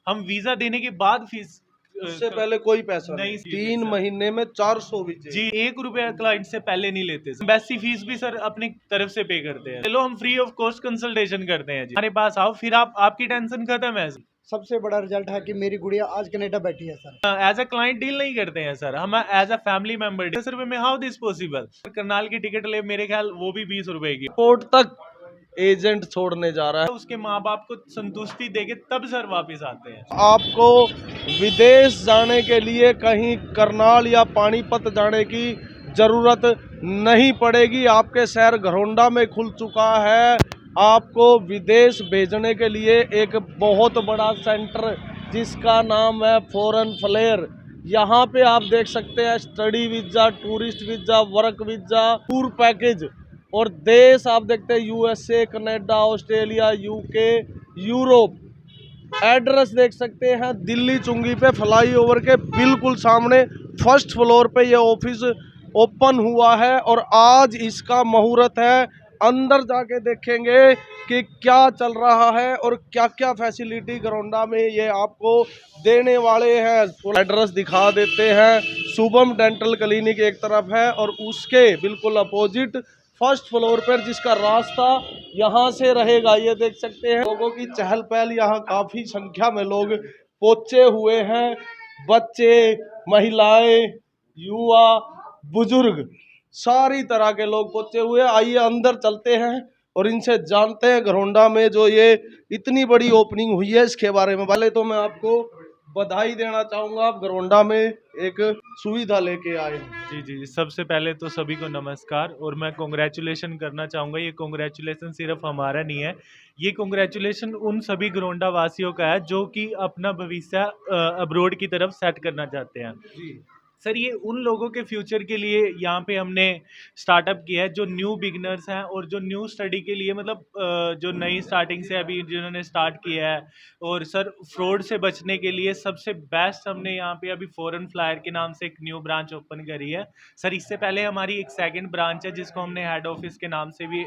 हम वीजा देने के बाद फीस उससे पहले कोई पैसा नहीं। 3 महीने में 400 वीजे जी, 1 रुपया क्लाइंट से पहले नहीं लेते। एम्बेसी फीस भी सर अपनी तरफ से पे करते हैं। चलो हम फ्री ऑफ कॉस्ट कंसल्टेशन करते हैं जी, हमारे पास आओ, फिर आपकी टेंशन खत्म है। सबसे बड़ा रिजल्ट है कि मेरी गुड़िया आज कनाडा बैठी है sir. As a client deal नहीं करते हैं सर, हम एज अ फैमिली मेंबर। 10 रुपए में हाउ दिस पॉसिबल? करनाल की टिकट ले, मेरे ख्याल वो भी 20 रुपए की। पोर्ट तक एजेंट छोड़ने जा रहा है। उसके माँ बाप को संतुष्टि देके तब सर वापस आते हैं। आपको विदेश जाने के लिए कहीं करनाल या पानीपत जाने की जरूरत नहीं पड़ेगी। आपके शहर घरौंडा में खुल चुका है आपको विदेश भेजने के लिए एक बहुत बड़ा सेंटर, जिसका नाम है फॉरेन फ्लेयर। यहाँ पे आप देख सकते हैं study visa, tourist visa, work visa, tour package, और देश आप देखते हैं USA, Canada, Australia, UK, Europe. Address देख सकते हैं दिल्ली चुंगी पे फ्लाईओवर के बिल्कुल सामने फर्स्ट फ्लोर पे ये ऑफिस ओपन हुआ है और आज इसका मुहूर्त है। अंदर जाके देखेंगे कि क्या चल रहा है और क्या क्या फैसिलिटी घरौंडा में ये आपको देने वाले हैं। एड्रेस दिखा देते हैं। शुभम डेंटल क्लिनिक एक तरफ है और उसके बिल्कुल अपोजिट फर्स्ट फ्लोर पर जिसका रास्ता यहाँ से रहेगा। ये देख सकते हैं लोगों की चहल पहल, यहाँ काफी संख्या में लोग पहुंचे हुए हैं। बच्चे, महिलाएं, युवा, बुजुर्ग, सारी तरह के लोग पहुंचे हुए हैं। आइए अंदर चलते हैं और इनसे जानते हैं घरौंडा में जो ये इतनी बड़ी ओपनिंग हुई है इसके बारे में। पहले तो मैं आपको बधाई देना चाहूँगा, आप घरौंडा में एक सुविधा लेके आए हैं। जी जी, सबसे पहले तो सभी को नमस्कार, और मैं कॉन्ग्रेचुलेशन करना चाहूँगा। ये कॉन्ग्रेचुलेशन सिर्फ हमारा नहीं है, ये कॉन्ग्रेचुलेशन उन सभी घरौंडा वासियों का है जो कि अपना भविष्य अब्रोड की तरफ सेट करना चाहते हैं। सर ये उन लोगों के फ्यूचर के लिए यहाँ पे हमने स्टार्टअप किया है जो न्यू बिगनर्स हैं और जो न्यू स्टडी के लिए, मतलब जो नई स्टार्टिंग से अभी जिन्होंने स्टार्ट किया है। और सर फ्रॉड से बचने के लिए सबसे बेस्ट हमने यहाँ पे अभी फॉरेन फ्लायर के नाम से एक न्यू ब्रांच ओपन करी है। सर इससे पहले हमारी एक सेकंड ब्रांच है जिसको हमने हेड ऑफिस के नाम से भी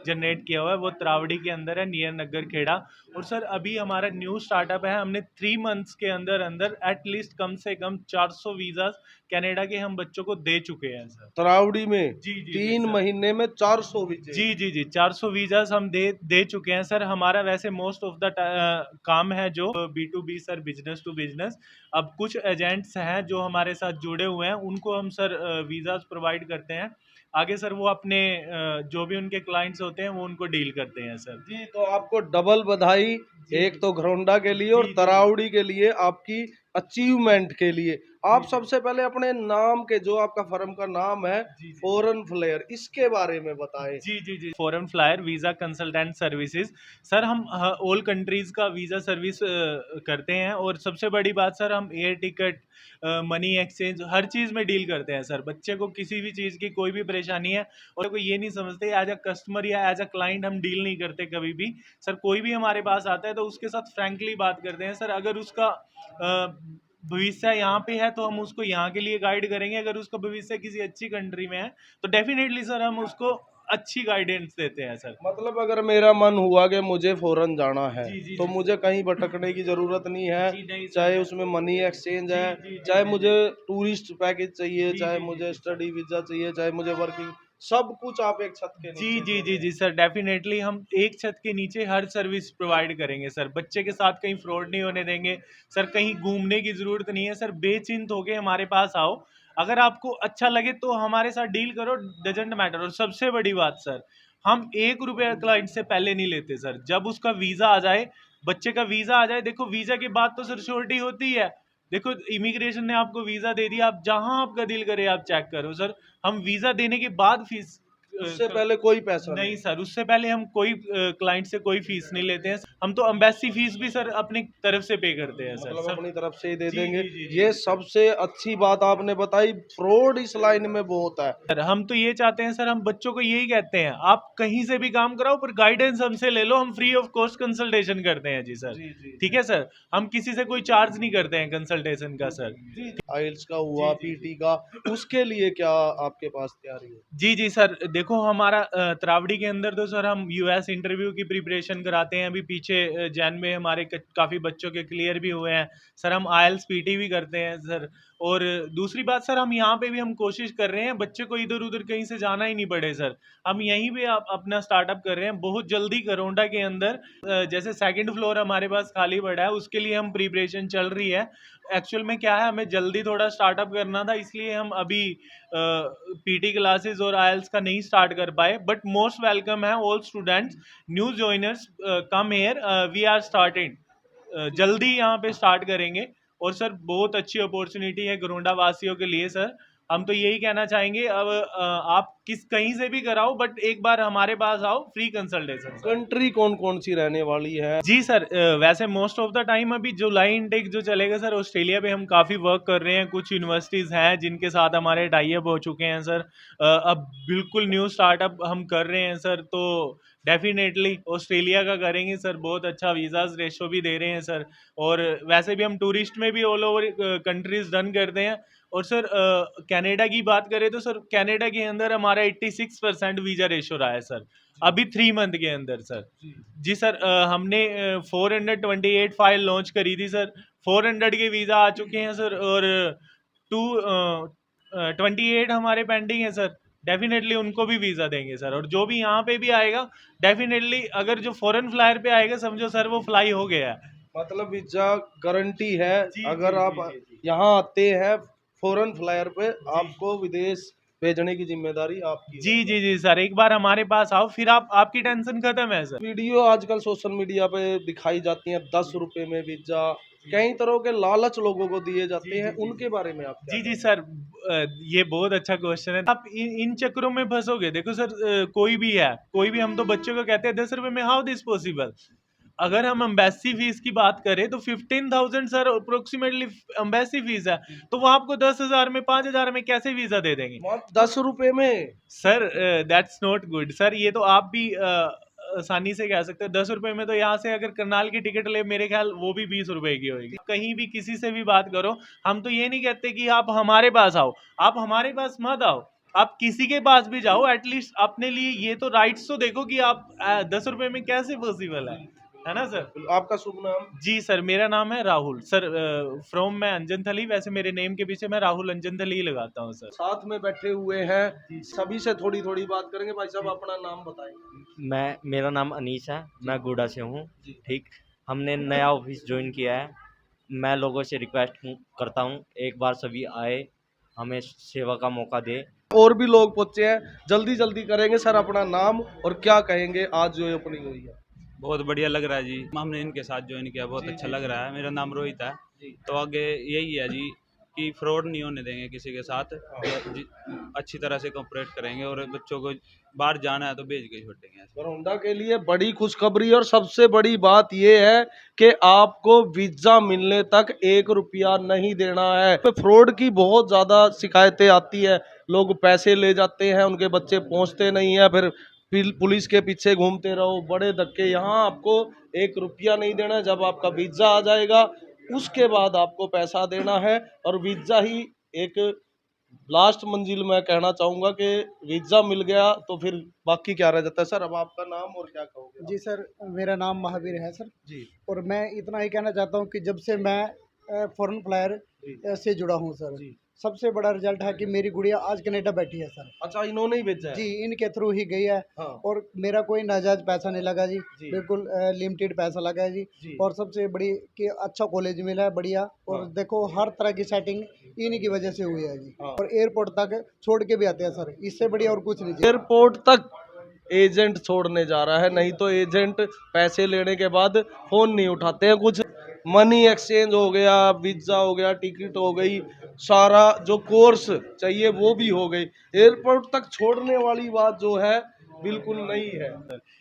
जनरेट किया हुआ है, वो त्रावड़ी के अंदर है, नियर नगर खेड़ा। और सर अभी हमारा न्यू स्टार्टअप है, हमने 3 मंथ्स के अंदर अंदर एटलीस्ट कम से कम 400 वीजा कनाडा के हम बच्चों को दे चुके हैं सर। तरावड़ी में जी जी 3 महीने में 400 वीजे। जी जी जी 400 वीजास हम दे चुके हैं सर। हमारा वैसे मोस्ट ऑफ द काम है जो B2B sir, business to business. अब कुछ एजेंट्स हैं जो हमारे साथ जुड़े हुए हैं, उनको हम सर वीजास प्रोवाइड करते हैं। आगे सर वो अपने जो भी उनके क्लाइंट्स होते हैं वो उनको डील करते हैं सर। जी, तो आपको डबल बधाई, एक तो घरौंडा के लिए और तरावड़ी के लिए आपकी अचीवमेंट के लिए। आप सबसे पहले अपने नाम के, जो आपका फर्म का नाम है फॉरेन फ्लेयर, इसके बारे में बताएं। जी जी जी, foreign flyer visa consultant services. Sir हम ऑल कंट्रीज का वीजा सर्विस करते हैं, और सबसे बड़ी बात सर हम एयर टिकट, मनी एक्सचेंज, हर चीज़ में डील करते हैं सर। बच्चे को किसी भी चीज़ की कोई भी परेशानी है और कोई ये नहीं समझते एज अ कस्टमर या एज अ क्लाइंट हम डील नहीं करते कभी भी सर। कोई भी हमारे पास आता है तो उसके साथ फ्रैंकली बात करते हैं सर। अगर उसका भविष्य यहाँ पे है तो हम उसको यहाँ के लिए गाइड करेंगे, अगर उसका भविष्य किसी अच्छी कंट्री में है तो डेफिनेटली सर हम उसको अच्छी गाइडेंस देते हैं सर। मतलब अगर मेरा मन हुआ कि मुझे फॉरेन जाना है जी, तो जी, मुझे कहीं भटकने की जरूरत नहीं है। नहीं चाहे उसमें मनी एक्सचेंज है, चाहे मुझे टूरिस्ट पैकेज चाहिए, चाहे मुझे स्टडी वीजा चाहिए, चाहे मुझे वर्किंग, सब कुछ आप एक छत के नीचे। जी जी जी सर, डेफिनेटली हम एक छत के नीचे हर सर्विस प्रोवाइड करेंगे सर। बच्चे के साथ कहीं फ्रॉड नहीं होने देंगे सर, कहीं घूमने की जरूरत नहीं है सर। बेचिंत होके हमारे पास आओ, अगर आपको अच्छा लगे तो हमारे साथ डील करो, डजेंट मैटर। और सबसे बड़ी बात सर, हम 1 रुपया क्लाइंट से पहले नहीं लेते सर। जब उसका वीजा आ जाए, बच्चे का वीजा आ जाए, देखो वीजा के बाद तो सर श्योरिटी होती है। देखो इमिग्रेशन ने आपको वीजा दे दिया, आप जहां आपका दिल करे आप चेक करो सर। हम वीजा देने के बाद फीस, उससे पहले कोई पैसा नहीं सर, उससे पहले हम कोई क्लाइंट से कोई फीस नहीं लेते हैं। हम तो एम्बेसी फीस भी सर अपनी तरफ से पे करते हैं सर। मतलब अपनी तरफ से ही दे देंगे। जी, ये सबसे अच्छी बात आपने बताई। फ्रॉड इस लाइन में बहुत है सर। हम तो ये चाहते हैं सर, हम बच्चों को यही कहते हैं, आप कहीं से भी काम कराओ पर गाइडेंस हमसे ले लो, हम फ्री ऑफ कॉस्ट कंसल्टेशन करते हैं जी सर। ठीक है सर, हम किसी से कोई चार्ज नहीं करते हैं कंसल्टेशन का सर। आइल्स का हुआ, पीटी का, उसके लिए क्या आपके पास तैयारी है? जी जी सर, देखो देखो हमारा त्रावड़ी के अंदर तो सर हम यूएस इंटरव्यू की प्रिपरेशन कराते हैं। अभी पीछे जैन में हमारे काफ़ी बच्चों के क्लियर भी हुए हैं सर। हम आईएलटीएस पीटी भी करते हैं सर। और दूसरी बात सर, हम यहाँ पे भी हम कोशिश कर रहे हैं बच्चे को इधर उधर कहीं से जाना ही नहीं पड़े सर। हम यहीं पे अपना स्टार्टअप कर रहे हैं बहुत जल्दी करोंडा के अंदर। जैसे सेकंड फ्लोर हमारे पास खाली पड़ा है, उसके लिए हम प्रिपरेशन चल रही है। एक्चुअल में क्या है, हमें जल्दी थोड़ा स्टार्टअप करना था, इसलिए हम अभी पीटी क्लासेस और आईएलटीएस का नहीं स्टार्ट कर पाए। बट मोस्ट वेलकम है all students, new joiners, come here, we are started. जल्दी यहाँ पे स्टार्ट करेंगे। और सर बहुत अच्छी अपॉर्चुनिटी है गरोंडा वासियों के लिए सर। हम तो यही कहना चाहेंगे, अब आप कहीं से भी कराओ, बट एक बार हमारे पास आओ, फ्री कंसल्टेशन। कंट्री कौन कौन सी रहने वाली है? जी सर, वैसे मोस्ट ऑफ द टाइम अभी जुलाई इनटेक जो चलेगा सर, ऑस्ट्रेलिया पे हम काफ़ी वर्क कर रहे हैं। कुछ यूनिवर्सिटीज़ हैं जिनके साथ हमारे टाई अप हो चुके हैं सर। अब बिल्कुल न्यू स्टार्टअप हम कर रहे हैं सर, तो डेफिनेटली ऑस्ट्रेलिया का करेंगे सर। बहुत अच्छा वीज़ाज रेशो भी दे रहे हैं सर। और वैसे भी हम टूरिस्ट में भी ऑल ओवर कंट्रीज रन करते हैं। और सर कनाडा की बात करें तो सर कनाडा के अंदर हमारा 86% वीज़ा रेशो रहा है सर, अभी 3 मंथ के अंदर सर। जी सर, हमने 428 फाइल लॉन्च करी थी सर। 400 के वीज़ा आ चुके हैं सर, और 28 हमारे पेंडिंग है सर। डेफिनेटली उनको भी वीज़ा देंगे सर। और जो भी यहाँ पे भी आएगा डेफिनेटली, अगर जो फॉरेन फ्लायर पे आएगा समझो सर वो फ्लाई हो गया है। मतलब वीजा गारंटी है। जी, अगर जी, आप जी, जी। यहाँ आते हैं फॉरेन फ्लायर पे, आपको विदेश भेजने की जिम्मेदारी आपकी जी है। जी जी सर, एक बार हमारे पास आओ, फिर आपकी टेंशन खत्म है सर। वीडियो आजकल सोशल मीडिया पे दिखाई जाती हैं, 10 रुपए में वीजा, कई तरह के लालच लोगों को दिए जाते जी, हैं, जी, जी। उनके बारे में आप क्या जी जी कहेंगे? सर, ये बहुत अच्छा क्वेश्चन है। आप इन चक्करों में फंसोगे। देखो सर, कोई भी है, कोई भी, हम तो बच्चों को कहते हैं 10 रुपए में, हाउ दिस पॉसिबल। अगर हम एम्बेसी फीस की बात करें तो 15,000 सर अप्रोक्सीमेटली एम्बेसी फीस है। तो वो आपको 10,000 में, 5,000 में कैसे वीजा दे देंगे 10 रुपए में? Sir? That's not good sir. ये तो आप भी आसानी से कह सकते हो। 10 रुपए में तो यहाँ से अगर करनाल की टिकट ले, मेरे ख्याल वो भी 20 रुपए की होगी। कहीं भी किसी से भी बात करो, हम तो ये नहीं कहते कि आप हमारे पास आओ, आप हमारे पास मत आओ, आप किसी के पास भी जाओ। एटलीस्ट अपने लिए ये तो राइट्स तो देखो कि आप 10 रुपए में कैसे पॉसिबल है ना सर? आपका शुभ नाम? जी सर, मेरा नाम है राहुल सर। फ्रॉम मैं अंजन थली। वैसे मेरे नेम के पीछे मैं राहुल अंजन थली लगाता हूँ सर। साथ में बैठे हुए हैं, सभी से थोड़ी थोड़ी बात करेंगे। भाई साहब अपना नाम बताएं। मेरा नाम अनीस है, मैं गूडा से हूँ। ठीक, हमने नया ऑफिस ज्वाइन किया है। मैं लोगों से रिक्वेस्ट करता हूँ, एक बार सभी आए, हमें सेवा का मौका दे। और भी लोग पहुंचे हैं, जल्दी जल्दी करेंगे। सर अपना नाम और क्या कहेंगे आज जो ओपनिंग हुई है? बहुत बढ़िया लग रहा है जी, हमने इनके साथ ज्वाइन किया, बहुत अच्छा लग रहा है। मेरा नाम रोहित है। तो आगे यही है जी कि फ्रॉड नहीं होने देंगे किसी के साथ, अच्छी तरह से कोऑपरेट करेंगे। और बच्चों को बाहर जाना है तो भेज के छोड़ेंगे। गरोंडा के लिए बड़ी खुशखबरी, और सबसे बड़ी बात यह है कि आपको वीजा मिलने तक 1 रुपया नहीं देना है। फ्रॉड की बहुत ज्यादा शिकायतें आती है, लोग पैसे ले जाते हैं, उनके बच्चे पहुंचते नहीं है, फिर पुलिस के पीछे घूमते रहो, बड़े धक्के। यहाँ आपको 1 रुपया नहीं देना। जब आपका वीजा आ जाएगा उसके बाद आपको पैसा देना है, और वीजा ही एक लास्ट मंजिल। मैं कहना चाहूंगा कि वीजा मिल गया तो फिर बाकी क्या रह जाता है। सर अब आपका नाम और क्या कहोगे? जी सर, मेरा नाम महावीर है सर। जी और मैं इतना ही कहना चाहता हूँ कि जब से मैं फॉरेन फ्लायर से जुड़ा हूँ सर, जी। सबसे बड़ा रिजल्ट है कि मेरी गुड़िया आज कनाडा बैठी है सर। अच्छा, इन्होंने ही भेजा है? जी, इनके थ्रू ही गई है। हाँ। और मेरा कोई नाजायज पैसा नहीं लगा जी, जी। बिल्कुल लिमिटेड पैसा लगा है जी। जी। और सबसे बड़ी कि अच्छा कॉलेज मिला है, बढ़िया। और हाँ। देखो हर तरह की सेटिंग इन्हीं की वजह से हुई है जी। हाँ। और एयरपोर्ट तक छोड़ के भी आते हैं सर, इससे बढ़िया और कुछ नहीं जी। एयरपोर्ट तक एजेंट छोड़ने जा रहा है, नहीं तो एजेंट पैसे लेने के बाद फोन नहीं उठाते हैं। कुछ मनी एक्सचेंज हो गया, वीजा हो गया, टिकट हो गई, सारा जो कोर्स चाहिए वो भी हो गई। एयरपोर्ट तक छोड़ने वाली बात जो है बिल्कुल नहीं है।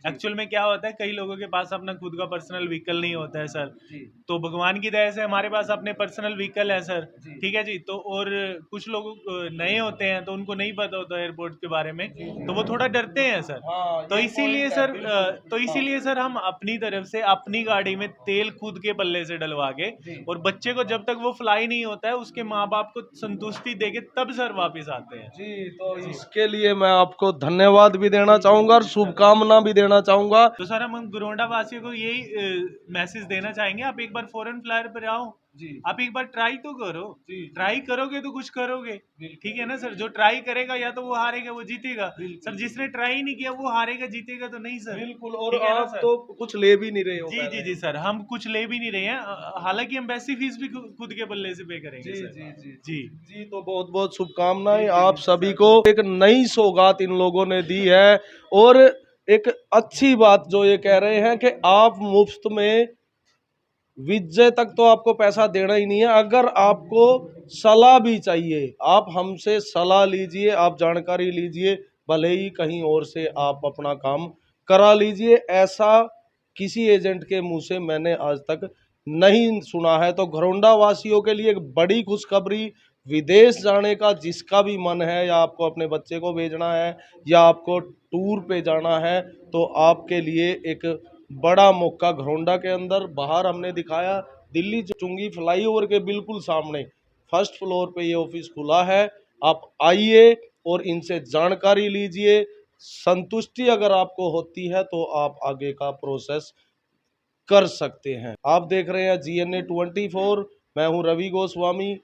एक्चुअल में क्या होता है, कई लोगों के पास अपना खुद का पर्सनल व्हीकल नहीं होता है सर। जी तो भगवान की दया से हमारे पास अपने पर्सनल व्हीकल है सर। जी। ठीक है जी। तो और कुछ लोग नए होते हैं तो उनको नहीं पता होता एयरपोर्ट के बारे में, तो वो थोड़ा डरते हैं सर। हाँ, तो ये इसीलिए point है, सर बिल्कुल। तो इसीलिए सर हम अपनी तरफ से अपनी गाड़ी में तेल खुद के पल्ले से डलवा के, जी। और बच्चे को जब तक वो फ्लाई नहीं होता है उसके माँ बाप को संतुष्टि देके तब सर वापस आते हैं। जी, तो इसके लिए मैं आपको धन्यवाद भी देना चाहूंगा और शुभकामना भी देना चाहूंगा। तो सर हम गोरौंडा वासियों को यही मैसेज देना चाहेंगे, आप एक बार फॉरेन फ्लायर पर आओ, जी आप एक बार ट्राई तो करो। जी। ट्राई करोगे तो कुछ करोगे। ठीक है ना सर। जो ट्राई करेगा या तो वो हारेगा वो जीतेगा। सर जिसने ट्राई नहीं किया वो हारेगा जीतेगा तो नहीं सर। बिल्कुल। और ठीक है ना आप सर? तो कुछ ले भी नहीं रहे हो जी जी पहले। जी सर, हम कुछ ले भी नहीं रहे हैं, हालांकि हम वैसी फीस भी खुद के पल्ले से पे करेंगे जी सर। जी जी जी जी। तो बहुत बहुत शुभकामनाएं आप सभी को। एक नई सौगात इन लोगों ने दी है, और एक अच्छी बात जो ये कह रहे हैं कि आप मुफ्त में विजय तक तो आपको पैसा देना ही नहीं है। अगर आपको सलाह भी चाहिए, आप हमसे सलाह लीजिए, आप जानकारी लीजिए, भले ही कहीं और से आप अपना काम करा लीजिए। ऐसा किसी एजेंट के मुंह से मैंने आज तक नहीं सुना है। तो घरौंडा वासियों के लिए एक बड़ी खुशखबरी, विदेश जाने का जिसका भी मन है, या आपको अपने बच्चे को भेजना है, या आपको टूर पे जाना है, तो आपके लिए एक बड़ा मौका घरौंडा के अंदर बाहर हमने दिखाया। दिल्ली चुंगी फ्लाईओवर के बिल्कुल सामने फर्स्ट फ्लोर पे ये ऑफिस खुला है। आप आइए और इनसे जानकारी लीजिए। संतुष्टि अगर आपको होती है तो आप आगे का प्रोसेस कर सकते हैं। आप देख रहे हैं GNA 24। मैं हूं रवि गोस्वामी।